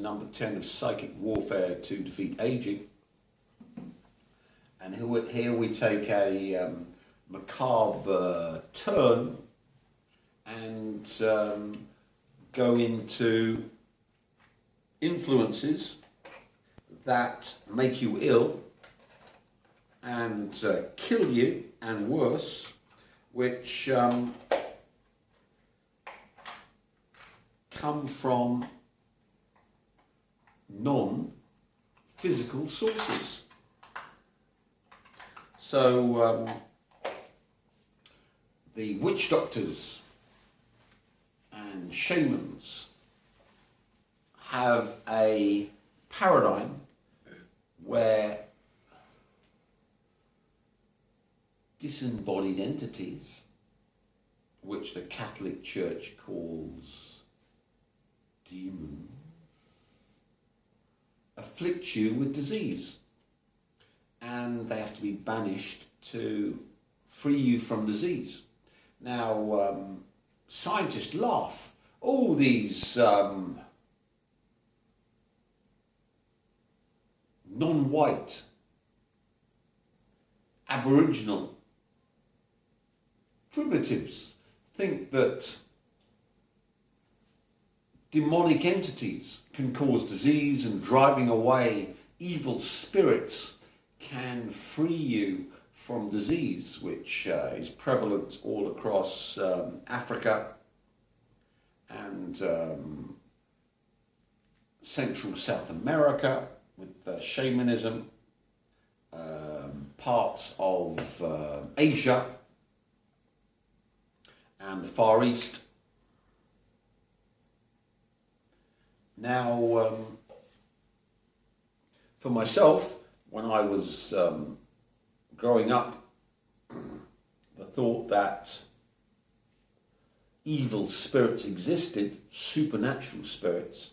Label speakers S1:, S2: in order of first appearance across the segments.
S1: number 10 of Psychic Warfare to Defeat Aging. And here we take a macabre turn and go into influences that make you ill and kill you, and worse, which come from non-physical sources. So the witch doctors and shamans have a paradigm where disembodied entities, which the Catholic Church calls demons, afflict you with disease, and they have to be banished to free you from disease. Now, scientists laugh. All these non-white, Aboriginal primitives think that demonic entities can cause disease, and driving away evil spirits can free you from disease, which is prevalent all across Africa and Central South America with shamanism, parts of Asia and the Far East. Now, for myself, when I was growing up, the thought that evil spirits existed, supernatural spirits,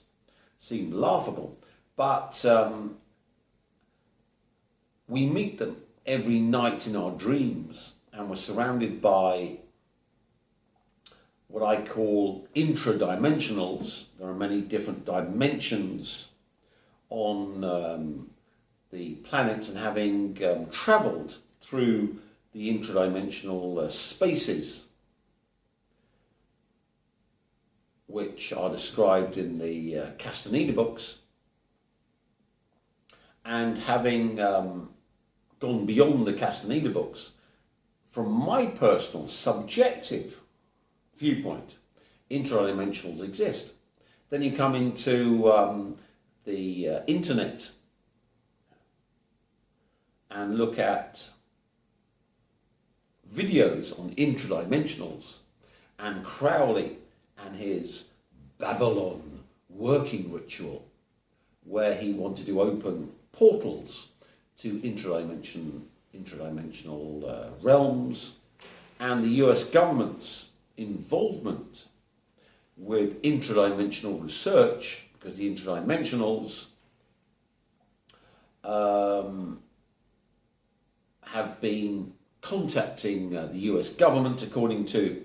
S1: seemed laughable. But we meet them every night in our dreams, and we're surrounded by what I call intradimensionals. There are many different dimensions on the planet, and having travelled through the intradimensional spaces, which are described in the Castaneda books, and having gone beyond the Castaneda books, from my personal subjective viewpoint, intradimensionals exist. Then you come into the internet and look at videos on intradimensionals, and Crowley and his Babylon working ritual, where he wanted to open portals to intradimensional realms, and the US government's involvement with intradimensional research, because the intradimensionals have been contacting the US government, according to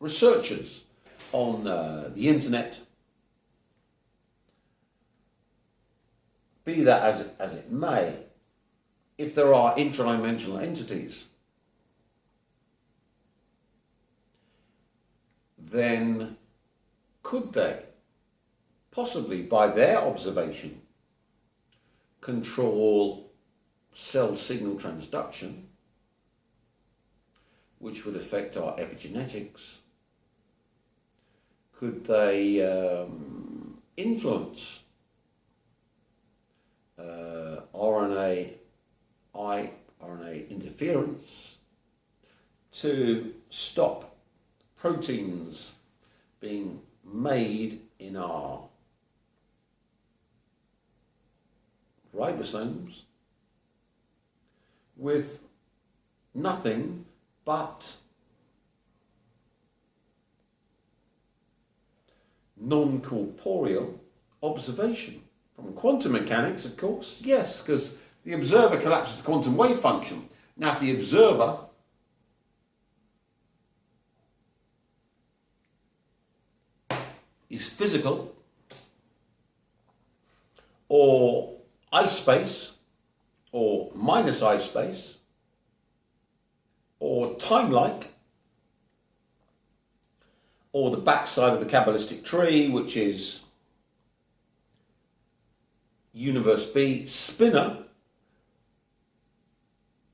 S1: researchers on the internet. Be that as it may, if there are intradimensional entities, then could they possibly, by their observation, control cell signal transduction, which would affect our epigenetics? Could they influence RNA interference to stop proteins being made in our ribosomes with nothing but non-corporeal observation? From quantum mechanics, of course, yes, because the observer collapses the quantum wave function. Now, if the observer is physical, or ice space, or minus ice space, or time-like, or the backside of the Kabbalistic tree, which is universe B, spinner.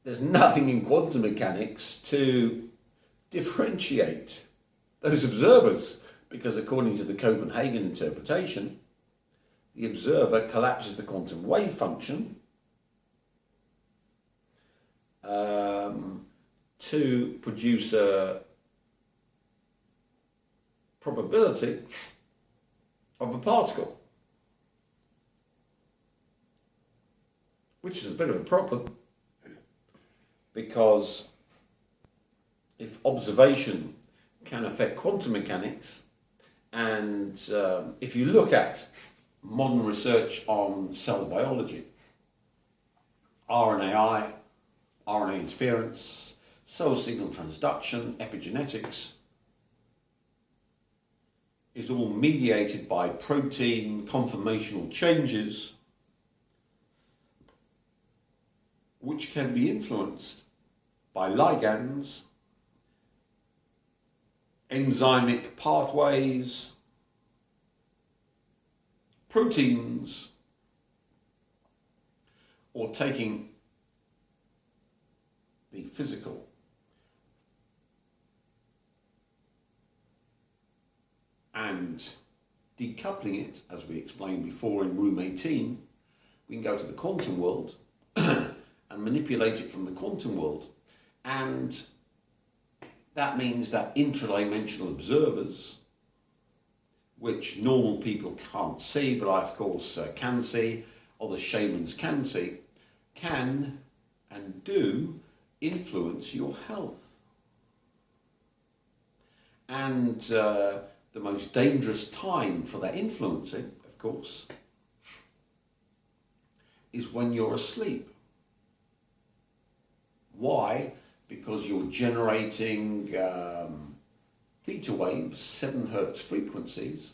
S1: There's nothing in quantum mechanics to differentiate those observers, because according to the Copenhagen interpretation, the observer collapses the quantum wave function to produce a probability of a particle, which is a bit of a problem, because if observation can affect quantum mechanics, and if you look at modern research on cell biology, RNAi, RNA interference, cell signal transduction, epigenetics, is all mediated by protein conformational changes, which can be influenced by ligands, enzymic pathways, proteins, or taking the physical and decoupling it, as we explained before in room 18, we can go to the quantum world and manipulate it from the quantum world. And that means that intradimensional observers, which normal people can't see, but I of course can see, or the shamans can see, can and do influence your health. And the most dangerous time for that influencing, of course, is when you're asleep. Why? Because you're generating theta waves, 7 Hertz frequencies,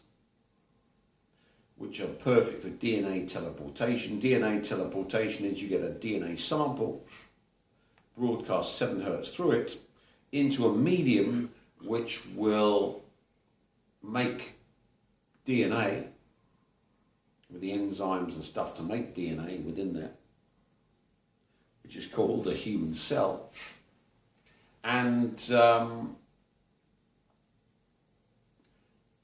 S1: which are perfect for DNA teleportation. DNA teleportation is you get a DNA sample, broadcast 7 Hertz through it, into a medium which will make DNA, with the enzymes and stuff to make DNA within there, which is called a human cell. And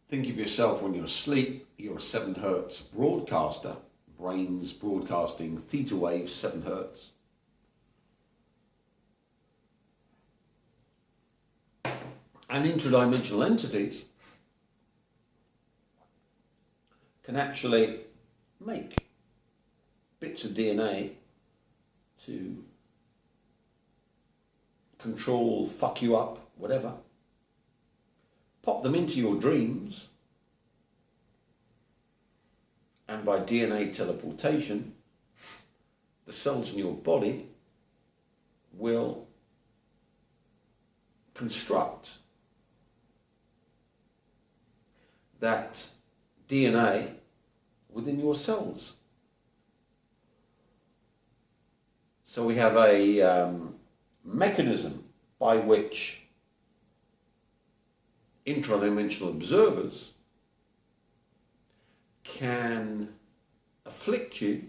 S1: think of yourself when you're asleep, you're a 7 Hertz broadcaster, brain's broadcasting theta waves, 7 Hertz. And intradimensional entities can actually make bits of DNA to control, fuck you up, whatever. Pop them into your dreams, and by DNA teleportation, the cells in your body will construct that DNA within your cells. So we have a mechanism by which intradimensional observers can afflict you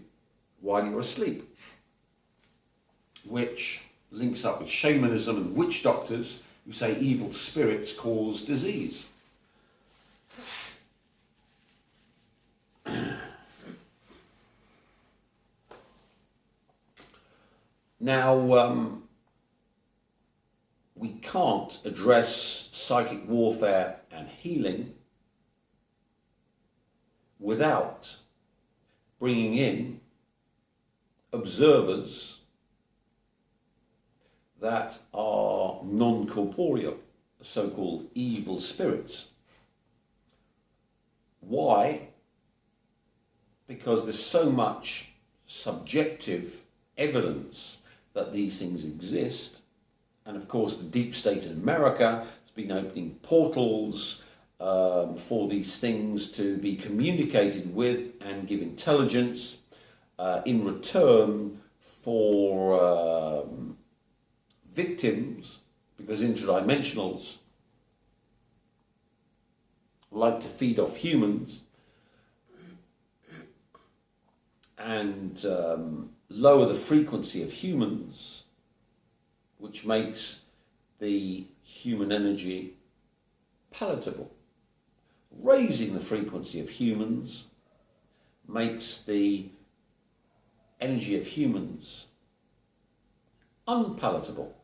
S1: while you're asleep, which links up with shamanism and witch doctors who say evil spirits cause disease. Now, we can't address psychic warfare and healing without bringing in observers that are non-corporeal, so-called evil spirits. Why? Because there's so much subjective evidence that these things exist, and of course the deep state in America has been opening portals for these things to be communicated with and give intelligence, in return for victims, because interdimensionals like to feed off humans and lower the frequency of humans, which makes the human energy palatable. Raising the frequency of humans makes the energy of humans unpalatable.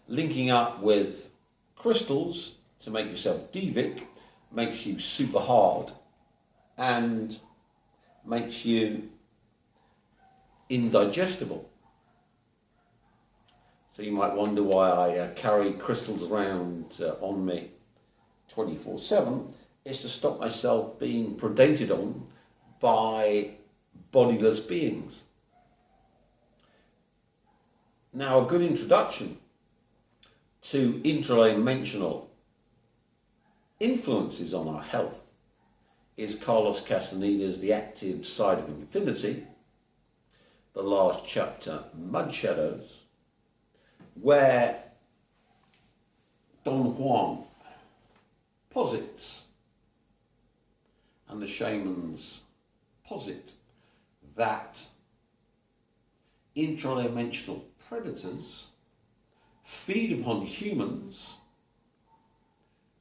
S1: Linking up with crystals to make yourself Divic makes you super hard and makes you indigestible. So you might wonder why I carry crystals around on me 24/7. It's to stop myself being predated on by bodiless beings. Now, a good introduction to intradimensional influences on our health is Carlos Castaneda's The Active Side of Infinity, the last chapter, Mud Shadows, where Don Juan posits, and the shamans posit, that intradimensional predators feed upon humans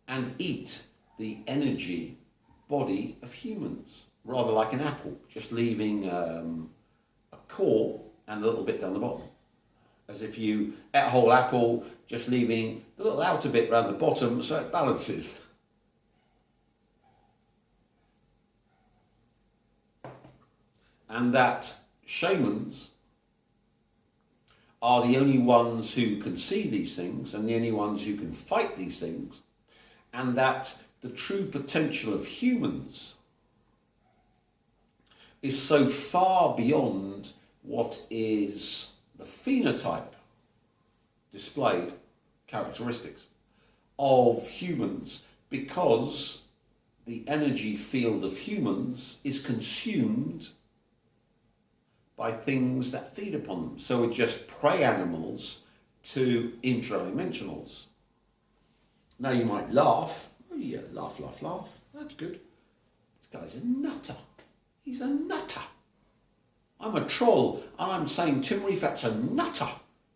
S1: and eat the energy body of humans, rather like an apple, just leaving a core and a little bit down the bottom. As if you ate a whole apple, just leaving the little outer bit around the bottom so it balances. And that shamans are the only ones who can see these things and the only ones who can fight these things, and that the true potential of humans is so far beyond what is the phenotype displayed characteristics of humans, because the energy field of humans is consumed by things that feed upon them. So we're just prey animals to intradimensionals. Now you might laugh. Oh yeah, laugh, laugh, laugh. That's good. This guy's a nutter. He's a nutter. I'm a troll, and I'm saying Tim Rifat's a nutter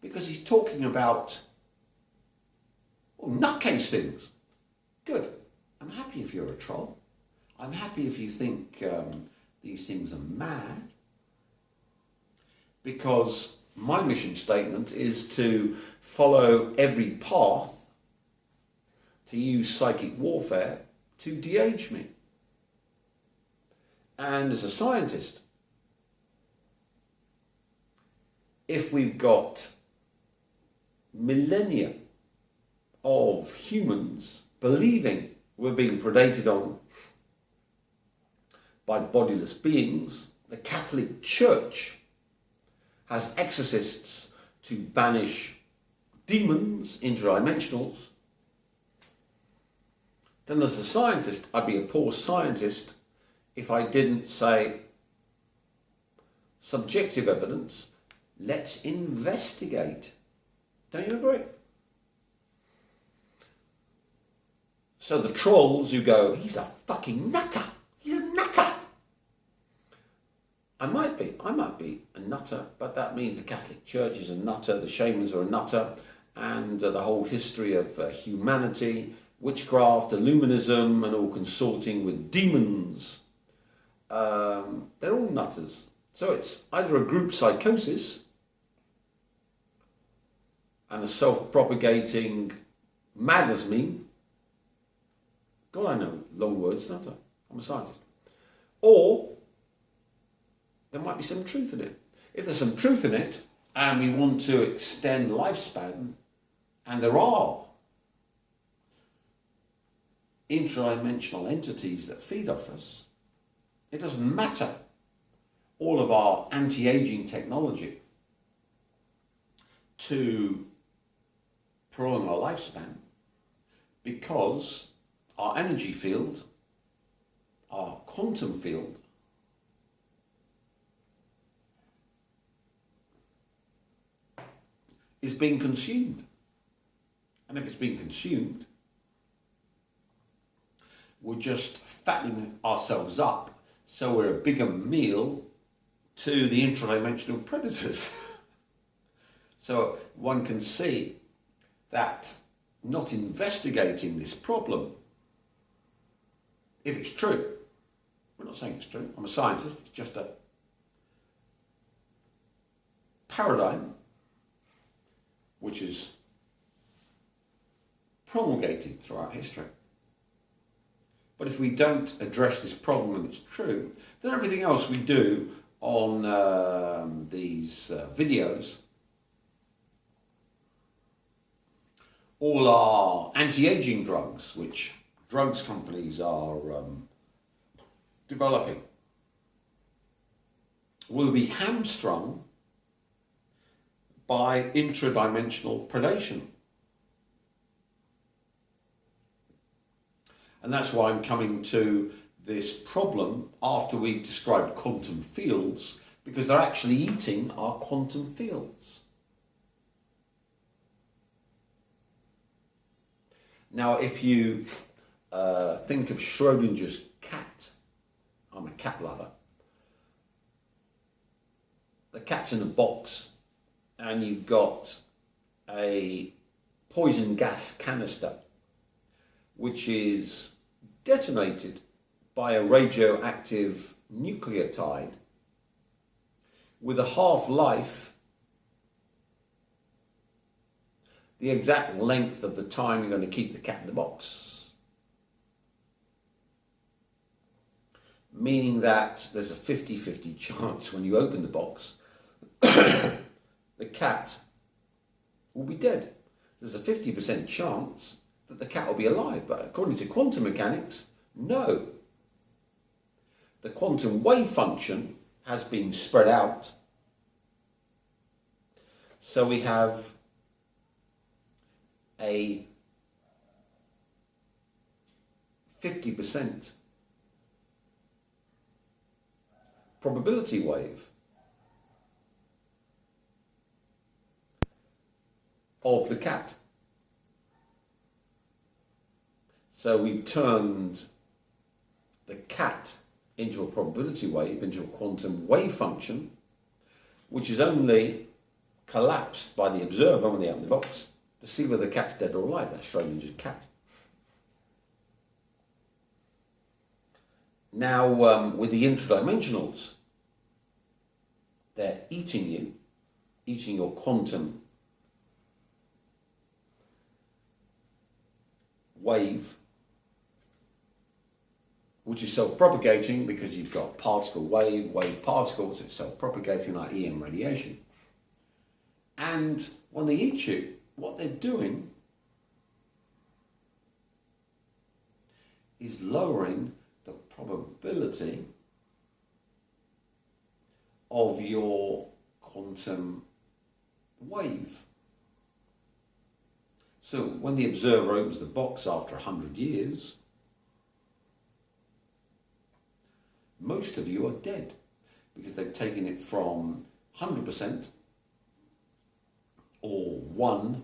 S1: because he's talking about nutcase things. Good. I'm happy if you're a troll. I'm happy if you think these things are mad, because my mission statement is to follow every path, to use psychic warfare to de-age me. And as a scientist, if we've got millennia of humans believing we're being predated on by bodiless beings, the Catholic Church has exorcists to banish demons, interdimensionals, then as a scientist, I'd be a poor scientist if I didn't say subjective evidence, let's investigate. Don't you agree? So the trolls who go, he's a fucking nutter, he's a nutter. I might be a nutter, but that means the Catholic Church is a nutter, the shamans are a nutter, and the whole history of humanity, witchcraft, illuminism, and all consorting with demons, they're all nutters. So it's either a group psychosis and a self-propagating madness meme. God, I know long words, don't I? I'm a scientist. Or there might be some truth in it. If there's some truth in it, and we want to extend lifespan, and there are intradimensional entities that feed off us, it doesn't matter all of our anti-aging technology to prolong our lifespan, because our energy field, our quantum field, is being consumed. And if it's being consumed, we're just fattening ourselves up so we're a bigger meal to the intradimensional predators. So one can see that not investigating this problem, if it's true, we're not saying it's true, I'm a scientist, it's just a paradigm which is promulgated throughout history. But if we don't address this problem and it's true, then everything else we do on these videos, all our anti-aging drugs, which drugs companies are developing, will be hamstrung by intradimensional predation. And that's why I'm coming to this problem after we've described quantum fields, because they're actually eating our quantum fields. Now, if you think of Schrodinger's cat, I'm a cat lover, the cat's in a box and you've got a poison gas canister which is detonated by a radioactive nucleotide with a half-life the exact length of the time you're going to keep the cat in the box. Meaning that there's a 50-50 chance when you open the box, the cat will be dead. There's a 50% chance that the cat will be alive, but according to quantum mechanics, no. The quantum wave function has been spread out. So we have a 50% probability wave of the cat. So we've turned the cat into a probability wave, into a quantum wave function, which is only collapsed by the observer when they open the box to see whether the cat's dead or alive. That's Schrodinger's cat. Now, with the intradimensionals, they're eating you, eating your quantum wave, which is self-propagating because you've got particle wave, wave particles, it's self-propagating like EM radiation. And when they eat you, what they're doing is lowering the probability of your quantum wave. So when the observer opens the box after 100 years, most of you are dead because they've taken it from 100% or 1,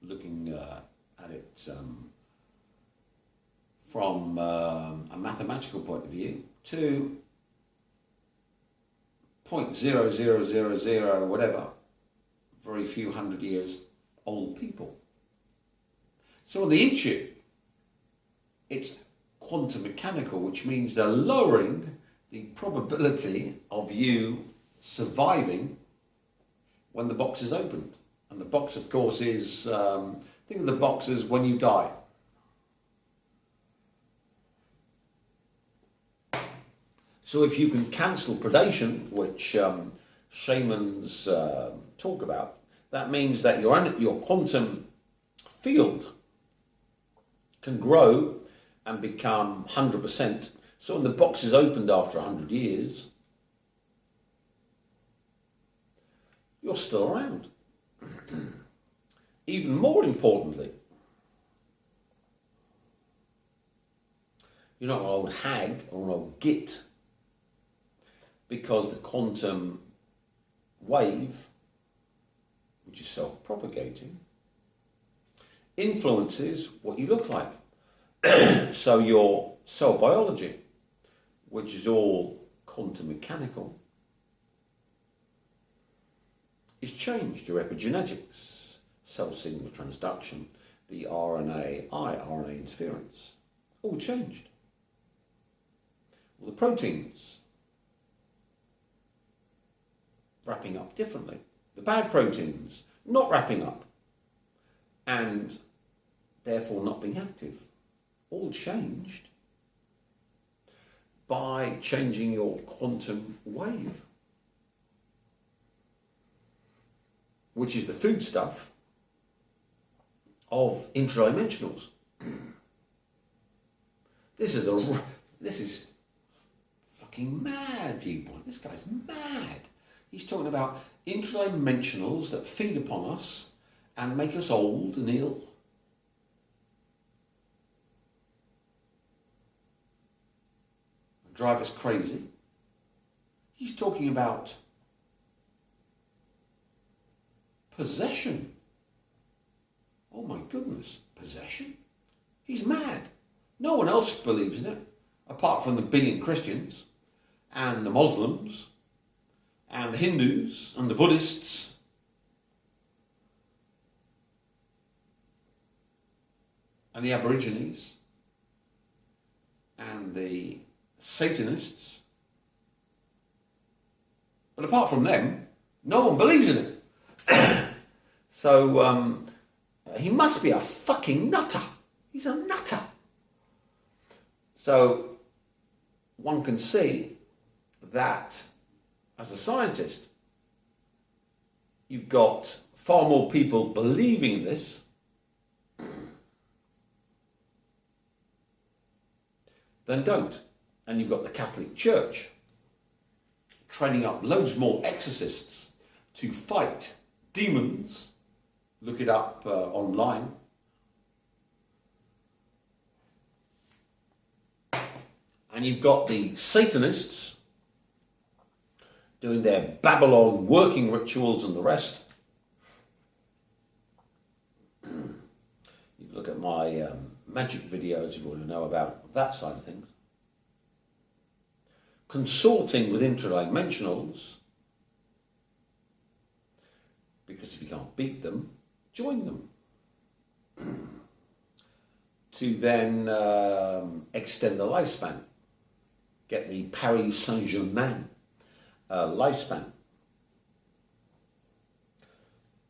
S1: looking at it from a mathematical point of view, to 0.0000 whatever, very few 100 years old people. So when they eat you, it's quantum mechanical, which means they're lowering the probability of you surviving when the box is opened. And the box, of course, is, think of the box as when you die. So if you can cancel predation, which shamans talk about, that means that your quantum field can grow and become 100%. So when the box is opened after 100 years, you're still around. Even more importantly, you're not an old hag or an old git, because the quantum wave which is self-propagating, influences what you look like. So your cell biology, which is all quantum mechanical, is changed. Your epigenetics, cell signal transduction, the RNA interference, all changed. Well, the proteins wrapping up differently. The bad proteins not wrapping up and therefore not being active. All changed by changing your quantum wave, which is the foodstuff of intradimensionals. This is fucking mad viewpoint. This guy's mad. He's talking about intradimensionals that feed upon us and make us old and ill. And drive us crazy. He's talking about possession. Oh my goodness, possession? He's mad. No one else believes in it, apart from the billion Christians and the Muslims and the Hindus and the Buddhists. And the Aborigines and the Satanists. But apart from them, no one believes in it. So he must be a fucking nutter. He's a nutter. So one can see that as a scientist, you've got far more people believing in this than don't. And you've got the Catholic Church training up loads more exorcists to fight demons. Look it up online. And you've got the Satanists doing their Babylon working rituals and the rest. You can look at my magic videos if you want to know about that side of things. Consorting with intradimensionals, because if you can't beat them, join them. To then extend the lifespan. Get the Paris Saint-Germain lifespan.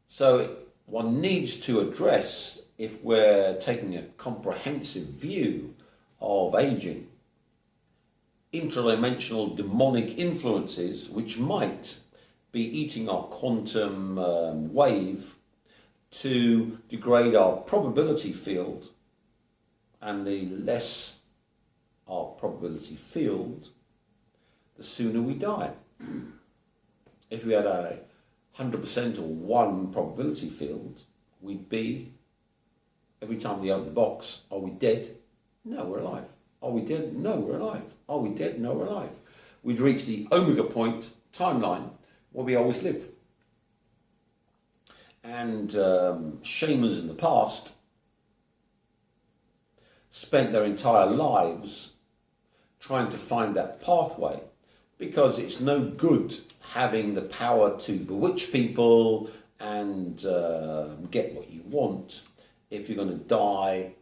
S1: So one needs to address, if we're taking a comprehensive view of aging, intradimensional demonic influences which might be eating our quantum wave to degrade our probability field, and the less our probability field, the sooner we die. If we had a 100% or 1 probability field, we'd be, every time we open the box, are we dead? No, we're alive. Are we dead? No, we're alive. Are we dead? No, we're alive. We'd reach the omega point timeline where we always live. And shamans in the past spent their entire lives trying to find that pathway, because it's no good having the power to bewitch people and get what you want if you're going to die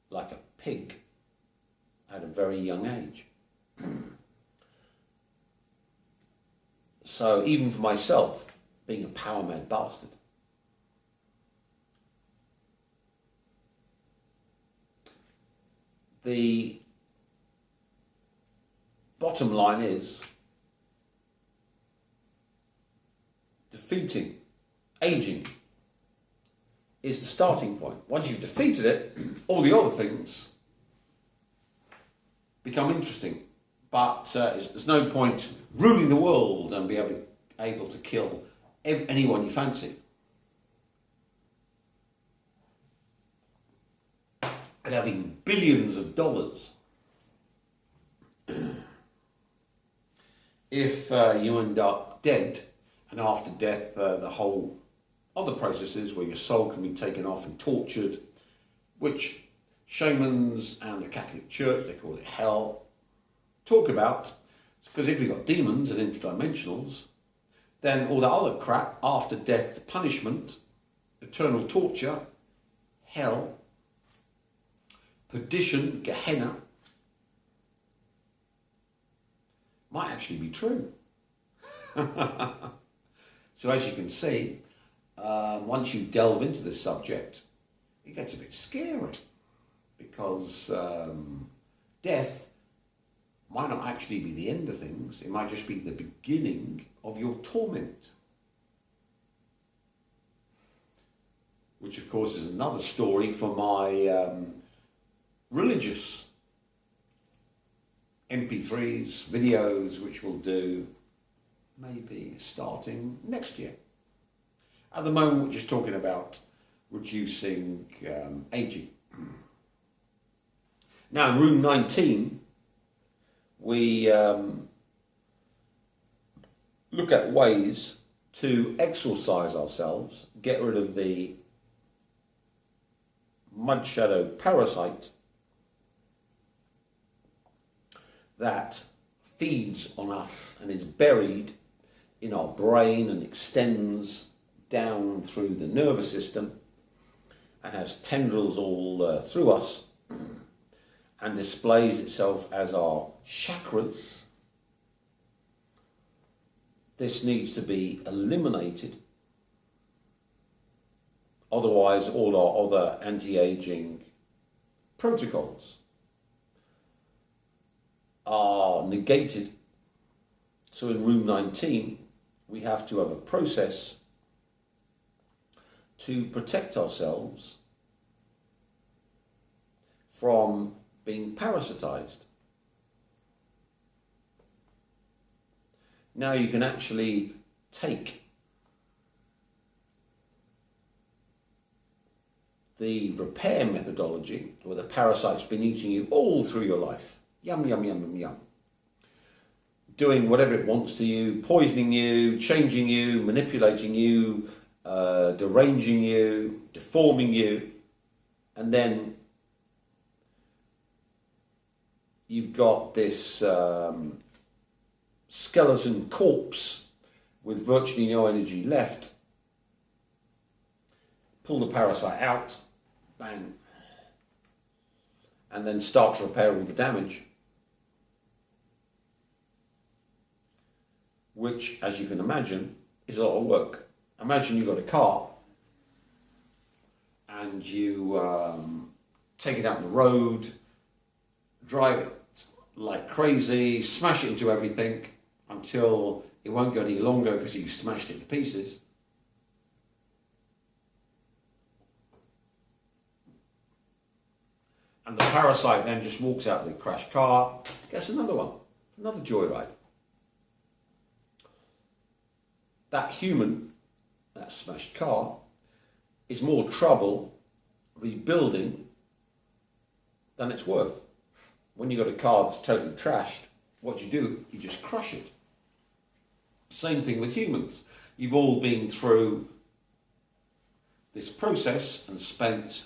S1: like a pig at a very young age. So even for myself, being a power mad bastard, the bottom line is defeating aging is the starting point. Once you've defeated it, all the other things become interesting. But there's no point ruling the world and be able to kill anyone you fancy. And having billions of dollars. If you end up dead, and after death the whole other processes where your soul can be taken off and tortured, which shamans and the Catholic Church, they call it hell, talk about. Because if you've got demons and interdimensionals, then all that other crap, after death punishment, eternal torture, hell, perdition, Gehenna, might actually be true. So as you can see, once you delve into this subject, it gets a bit scary, because death might not actually be the end of things. It might just be the beginning of your torment. Which of course is another story for my religious MP3s, videos, which we'll do maybe starting next year. At the moment we're just talking about reducing aging. Now in room 19, we look at ways to exorcise ourselves, get rid of the mud shadow parasite that feeds on us and is buried in our brain and extends down through the nervous system and has tendrils all through us and displays itself as our chakras. This needs to be eliminated. Otherwise, all our other anti-aging protocols are negated. So in room 19, we have to have a process to protect ourselves from being parasitized. Now you can actually take the repair methodology where the parasite's been eating you all through your life. Yum, yum, yum, yum, yum. Doing whatever it wants to you, poisoning you, changing you, manipulating you, deranging you, deforming you, and then you've got this skeleton corpse with virtually no energy left. Pull the parasite out, bang, and then start to repair all the damage, which, as you can imagine, is a lot of work. Imagine you've got a car and you take it out on the road, drive it like crazy, smash it into everything until it won't go any longer because you've smashed it to pieces. And the parasite then just walks out of the crashed car, gets another one, another joyride. That human, that smashed car, is more trouble rebuilding than it's worth. When you've got a car that's totally trashed, what you just crush it. Same thing with humans. You've all been through this process and spent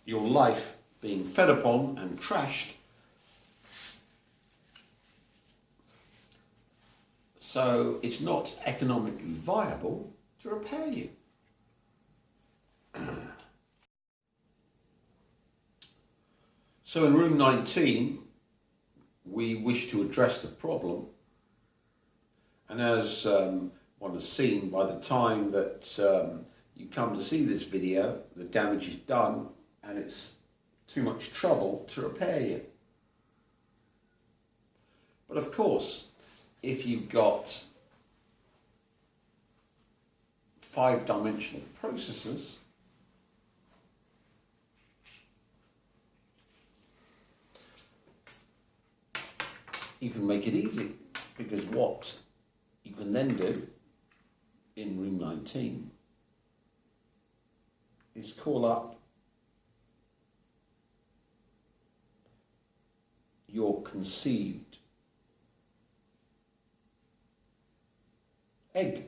S1: your life being fed upon and trashed. So it's not economically viable to repair you. So in room 19, we wish to address the problem. And as one has seen, by the time that you come to see this video, the damage is done and it's too much trouble to repair you. But of course, if you've got 5-dimensional processes, you can make it easy, because what you can then do in room 19 is call up your conceived egg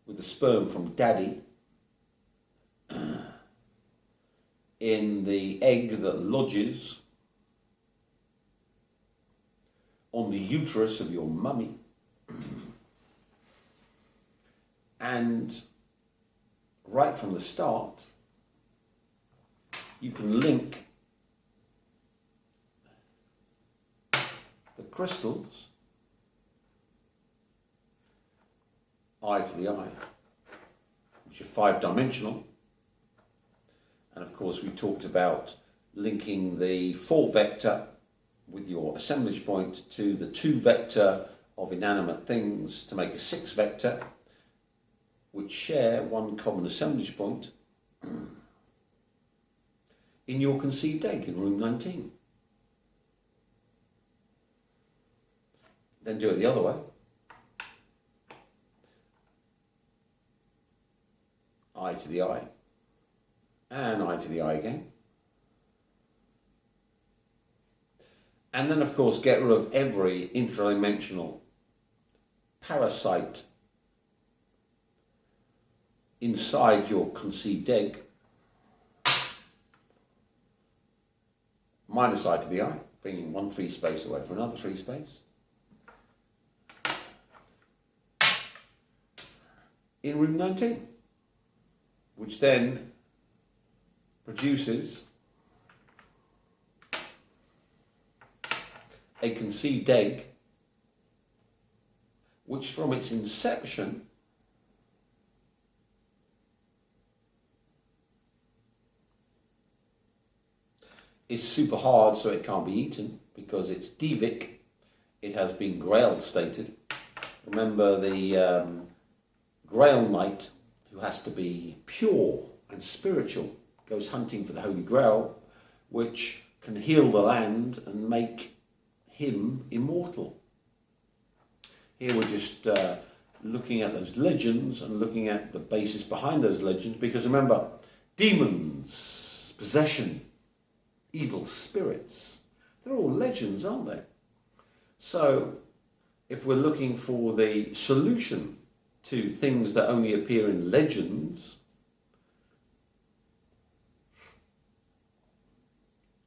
S1: with the sperm from daddy in the egg that lodges on the uterus of your mummy. And right from the start, you can link the crystals, eye to the eye, which are 5-dimensional. And of course, we talked about linking the 4-vector with your assemblage point to the 2-vector of inanimate things to make a 6-vector, which share one common assemblage point in your conceived egg in room 19. Then do it the other way. Eye to the eye, and eye to the eye again. And then, of course, get rid of every intradimensional parasite inside your conceived egg, minus eye to the eye, bringing one free space away from another free space. In room 19, which then produces a conceived egg, which from its inception is super hard, so it can't be eaten because it's devic. It has been grail stated. Remember, the Grail Knight, who has to be pure and spiritual, goes hunting for the Holy Grail, which can heal the land and make him immortal. Here we're just looking at those legends and looking at the basis behind those legends, because remember, demons, possession, evil spirits, they're all legends, aren't they? So if we're looking for the solution to things that only appear in legends,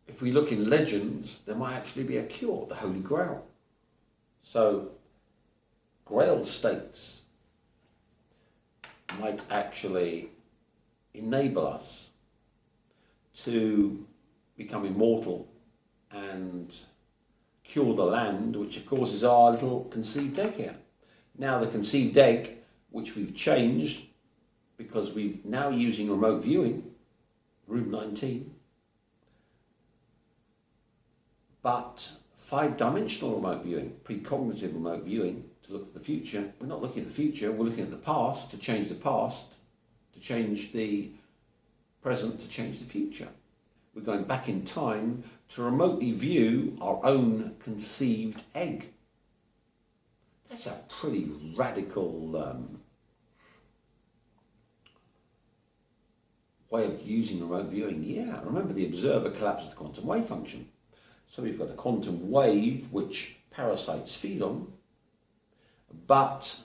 S1: if we look in legends, there might actually be a cure, the Holy Grail. So Grail states might actually enable us to become immortal and cure the land, which of course is our little conceived egg here. Now the conceived egg, which we've changed because we're now using remote viewing, room 19, but 5-dimensional remote viewing, precognitive remote viewing, to look at the future. We're not looking at the future, we're looking at the past, to change the past, to change the present, to change the future. We're going back in time to remotely view our own conceived egg. That's a pretty radical way of using remote viewing. Yeah, remember the observer collapses the quantum wave function. So we've got a quantum wave which parasites feed on, but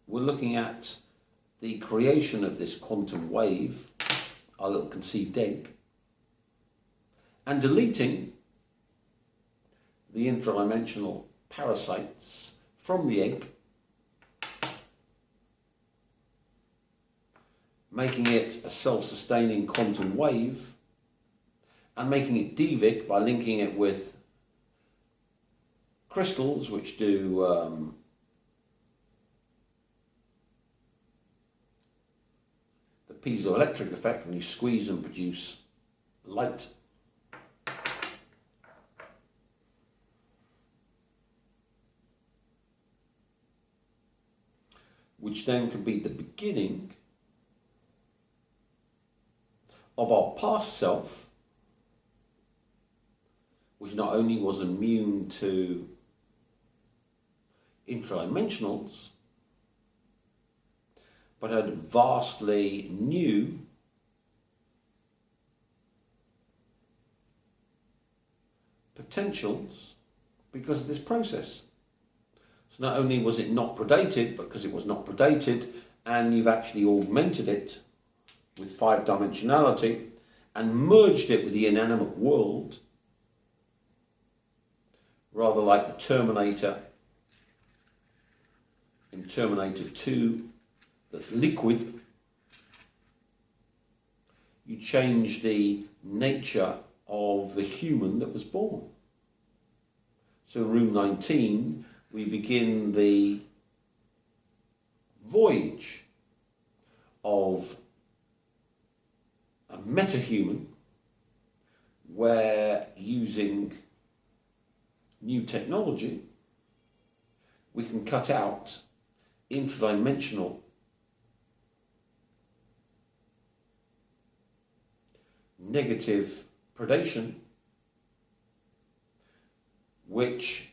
S1: we're looking at the creation of this quantum wave, our little conceived egg, and deleting the intradimensional parasites from the egg, making it a self-sustaining quantum wave, and making it devic by linking it with crystals which do the piezoelectric effect when you squeeze and produce light. Which then could be the beginning of our past self, which not only was immune to intradimensionals, but had vastly new potentials because of this process. So not only was it not predated, but because it was not predated, and you've actually augmented it with five-dimensionality and merged it with the inanimate world, rather like the Terminator in Terminator 2, that's liquid. You change the nature of the human that was born. So in room 19, we begin the voyage of a metahuman, where using new technology, we can cut out intradimensional negative predation, which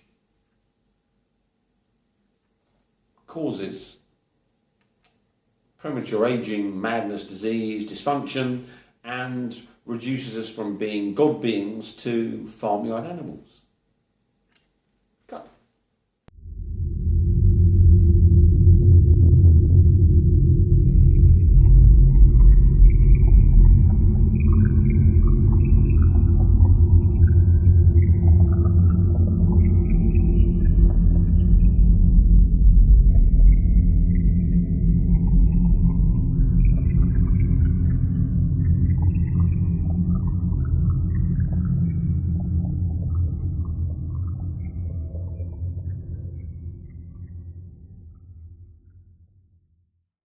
S1: causes premature aging, madness, disease, dysfunction, and reduces us from being God beings to farmyard animals.